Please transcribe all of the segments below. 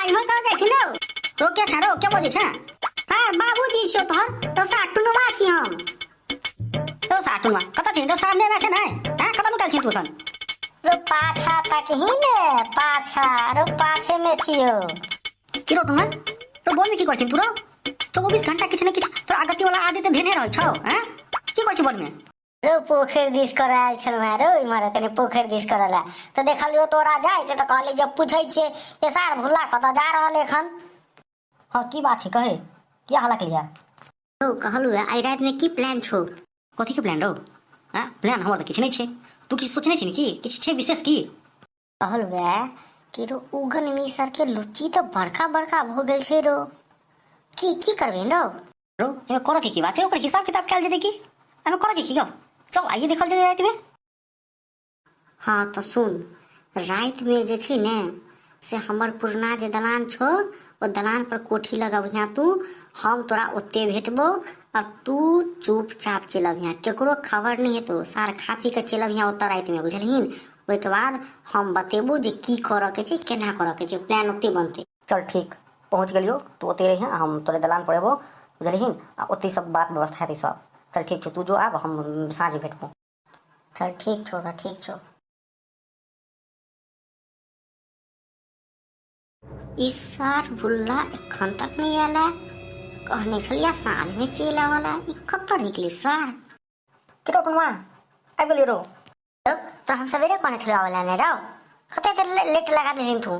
इमहर कहाँ जाइ छी नो रोके छाड़ो के बोलै छ हां बाबूजी छियो तोहर तो साटुनवा छी हम तो साटुनवा कता छी तो सामने में से नै हां कता निकल छी तू तन रो पाछा तक ही ने पाछा रो पाछे में छियो की रो तुम तो बोल में की कर छी तू रो 24 घंटा किछ न किछ तो आगति वाला आदत धेने रह छ हां की कर छी बोल में रो पोखर दिस कराल छल मारो इमारे कने पोखर दिस करला तो देखलियो तोरा जाय के तो कहले जब पूछै छे ए सार भुल्ला कता जा रहल एखन हां की बात छे कहे क्या हालत लिया तो कहलु आई रात में की प्लान छो कथि के प्लान रो हां प्लान हमर त किछ नै छे तू किछ सोचने छी की किछ छे विशेष की कहलु कि रो उगनमिसरकेलुचि तो बड़का बड़का हो गेल छे रो की करबे रो ए कोरा की बात छे ओकर हिसाब किताब कैल जेते की हमें कोरा की गो चल आइए देखल जाए रात में हाँ तो सुन रात में जे छे ने से हमर पुरना जे दलान छो ओ दलान पर कोठी लगाबिया तू हम तोरा ओते भेटबो और तू चुपचाप चलबिया केकरो खबर नहीं हेतो सार खा पी के चलबिया ओत रात में बुझलहिन ओइ के बाद हम बतेबो जे की करे के छे केना करे के छे प्लान ओते बनते चल ठीक पहुंच गेलियो तू ओते रहिया हम तोरे दलान पर एबो बुझलहिन आ ओते सब बात व्यवस्था हेते सब चल ठीक छो तू जो आब हम साँझ भेटबो चल ठीक छो ठीक छो इस सार भुल्ला एखन तक नहीं आला कहने छलिया साँझ में चल आवाला ई कत्ता निकली सार केतो तुमवा आ गेलियो रो तो हम सवेरे कहने छलिया आवाला ने रो कते लेट लगा देहिन तू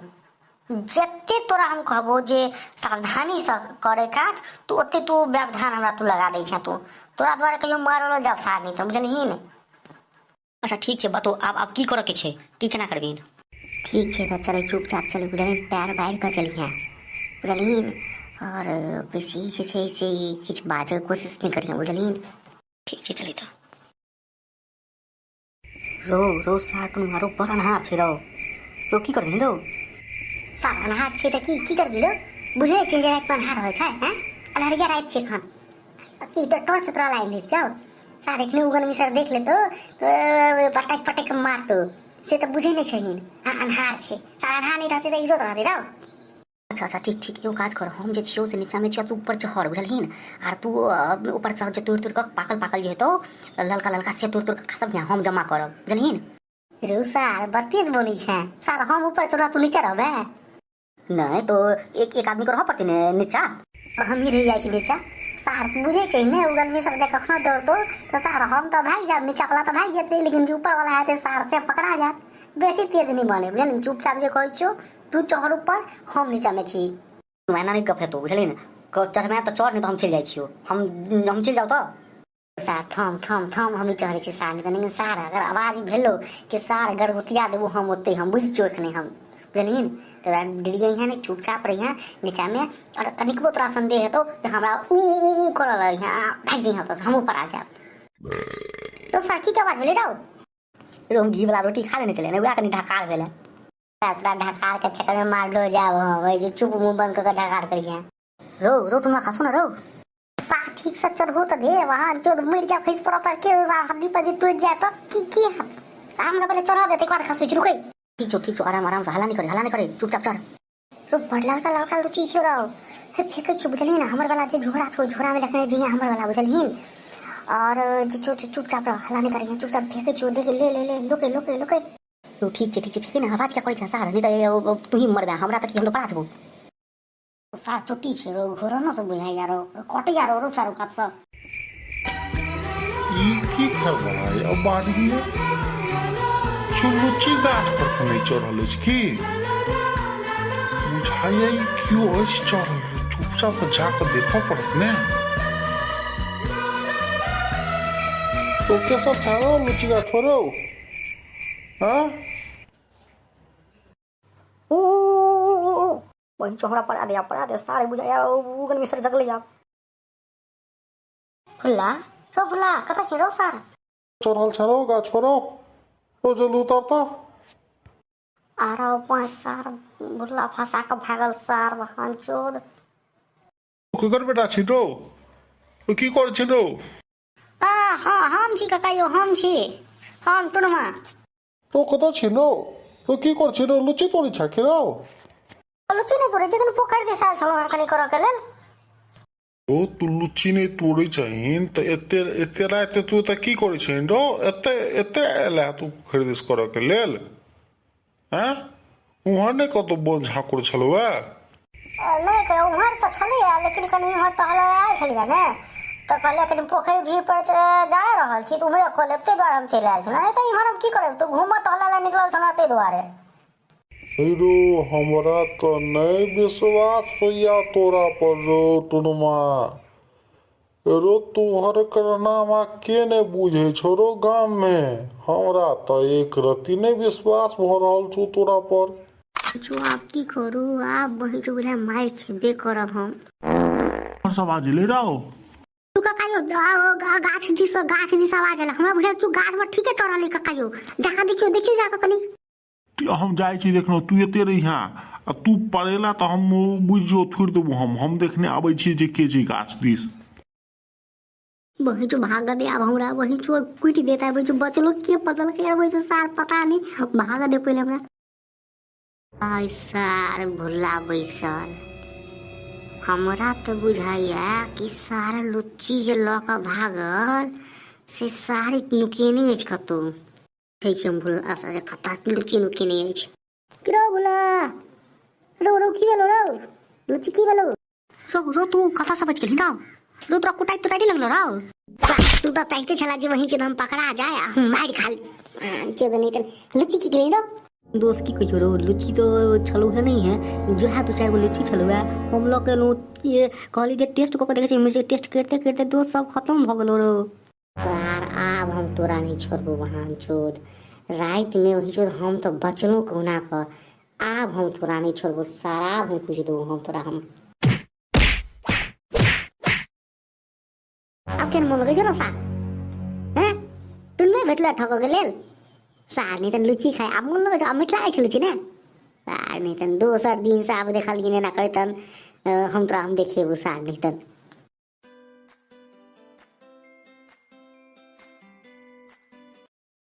जत्ते तोरा हम कहबो जे सावधानी से करे काट तू ओते तू व्यवधान हमरा तू लगा दे छ तू तोरा द्वारा कहियो मारलो जब सार नहीं तो बुझलहिन अच्छा ठीक छे बतो अब की करे के छे की केना करबिन ठीक छे तो चले चुपचाप चले बुझलहिन पैर बाहर का चलिया बुझलहिन और बेसी जे छे से किछ बाजे कोशिश नहीं करिया बुझलहिन ठीक छे चली तो रो साटुन मारो परनहार छे रो की करबिन रो सारनहार छे त की करबी रो बुझे छे जे रात पनहार होय छै हैं अलहरिया रात छे खन की तो टॉर्च तोरा लाइन दे जाओ सार एकने उगनमिसर देख ले तो पटक पटक मार तो से तो बुझे नहीं छहिन अन्हार छे सार अन्हार नहीं रहते तो इज्जत रहते रो अच्छा ठीक यो काज कर हम जे छियो से नीचा में छियो तू ऊपर चढ़ बुझलहिन आर तू ऊपर से जे तोड़ के पाकल जे तो ललका से तोड़ के सब हम जमा करब बुझलहिन रो सार बतेज बोली छे सार हम ऊपर चढ़ तू नीचे रहबे नहीं तो एक आदमी को रह पड़ते नीचा हम ही रह जाए छी नीचा सार बुझे छे ने उगनमिसर जे कखनो दौड़ तो सार हम तो भाग जा नीचा वाला तो भाग जेते लेकिन जो ऊपर वाला है सार से पकड़ा जा बेसी तेज नहीं बने बुझलिन चुपचाप जे कहै छो तू चढ़ ऊपर हम नीचा में छी मैना नहीं कफे तो बुझलिन चढ़ में तो चढ़ नहीं तो हम चल जाय छियो हम चल जाओ तो सार थम हम चढ़े छी सार नहीं सार अगर आवाज भेलो कि सार गरगुतिया देबो हम ओते हम बुझ छो एखने हम बुझलिन तो डिरिया यहाँ नहीं चुपचाप रही नीचा में और तनिकबो तोरा संदेह है तो हमरा ऊ करल यहाँ भाग जी तो हम ऊपर आ जाब तो साकी के आवाज भेले रो हम घी वाला रोटी खा लेने चले ना उड़ा कनी ढकार भेले तोरा ढकार के चक्कर में मार लो जाब ओइ जे चुप मुंह बंद कर ढकार करिया रो तुम खसो ना रो सा ठीक से चढ़ो तो दे वहां जो मर जा खइस पड़ता के हड्डी पर जे टूट जाए तो की हम सब पहले चढ़ा देते एक बार खसो रुकै ठीक छो आराम से हला नहीं करे चुपचाप चढ़ तो बड़ला का लड़का लुची छो रहो फेंके छो बुझलिन हमर वाला जे झोरा छो झोरा में रखने जिया हमर वाला बुझलिन और जे चुपचाप हला नहीं करे चुपचाप फेंके छो देख ले लोके तो ठीक छे फेंके ना आवाज क्या करे छ सार नहीं तो तू ही मरबे हमरा तक हम तो पाछबो तो सार चोटी छे रो घोरा न सब बुझाई यारो कटे यारो रो चारो काट स ई की खबर है अब बाड़ी में लुची गाछ पर तो नहीं चढ़ल की बुझाइए क्यों ऐसे चढ़ल चुपचाप जाकर देखो पड़त ने तो कैसा ठाड़ो लुची गाछ पर वही चोहरा पड़ा दे सारे बुझाया उगनमिसर जग ले फुल्ला कथा छे रो सार चढ़ल छरो गाछ पर ओ जल्दी उतरता आरा पांच सार बुल्ला फंसा के भागल सार बहन चोद केकर बेटा छी रो की कर छी रो हां हम छी काका हम छी हम तुनमा तो कत छी रो तो की कर छी रो लुची तोरी छा के रो लुची नहीं तोरे तोरे जे पोखरि दिस आयल छलहुँ कनि करऽ के लेल ओ तू लुच्ची नहीं तोड़े चाहिन तो एते रात तू तो की करे छिन रो एते एते एला तू पोखरि दिस करऽ के लेल हैं उहाँ नहीं कतो बोन झाकुर छलुआ नहीं कह उम्हर तो छलिए लेकिन कनि इम्हर टहल आयल छलिए ने तो कहलिए कनि पोखरि भीड़ पर जा रहल छी तो उम्हरे खोलेब ताहि दुआरे हम चलि आयल छलहुँ नहीं तो इम्हर हम की करब तू घूमऽ टहलै लए निकलल छलहुँ ताहि दुआरे रो हमरा तो नहीं विश्वास होइया तोरा पर रो टुनमा रो तोहर करनामा के नहीं बुझे छो रो गाम में हमरा तो एक रति नहीं विश्वास भ रहल छो तोरा पर जो आप की करू आप वही जो बोले मार खेबे करब हम और सब आज ले रहो तू ककायो गाछ दिस आवाज आला हमरा बुझाय तू गाछ में ठीके चढ़ल ककायो जाका देखियो जाका कनी हम जाय छी देखनो तू एते रही हां आ तू पड़ेला तो हम बुझियो थोड़ देबो हम देखने आबै छी जे के जी गाछ दिस वही जो भाग दे अब हमरा वही जो कुटी देता है वही जो बचलो के बदल के वही जो सार पता नहीं भाग दे पहले हमरा आई सार भुला बैसल हमरा तो बुझाइया कि सारा लुच्ची जे ल के भागल से सारी नुकेने अछि कतौ छै हम भुला से कता लुच्ची नुकेने अछि किरो भुला रो की भेलो रो लुच्ची की भेलो रो तू कता से बच गेली रो तोरा कुटाई तो नहीं लगलो रो तू तो चाहते छला जे वहीं हम पकड़ा जाए हम मार खा ली चेद नहीं त लुच्ची की गेली रो दोस्त की कहियो रो लुच्ची तो छलु है नहीं है जो है दो चार गो लुच्ची छलु है हम लोग के ये कहली जे टेस्ट को देखे मिर्ची टेस्ट करते करते दोस्त सब खत्म भ गेलो रो यार आब हम तोरा नहीं छोड़बो वहां चोद रात में वही चोद हम तो बचलो कोना क आब हम तोरा नहीं छोड़बो सारा हम पूछ दो हम तोरा हम अब केन मन लगे सा हैं तू नहीं भेटला ठको के लेल सार नहीं तन लुच्ची खाए अब मन लगे अब मिठला आइ छलु छी ने सार नहीं तन दोसर दिन से अब देखल गिने ना करे तन हम तोरा हम देखेबो सार नहीं तन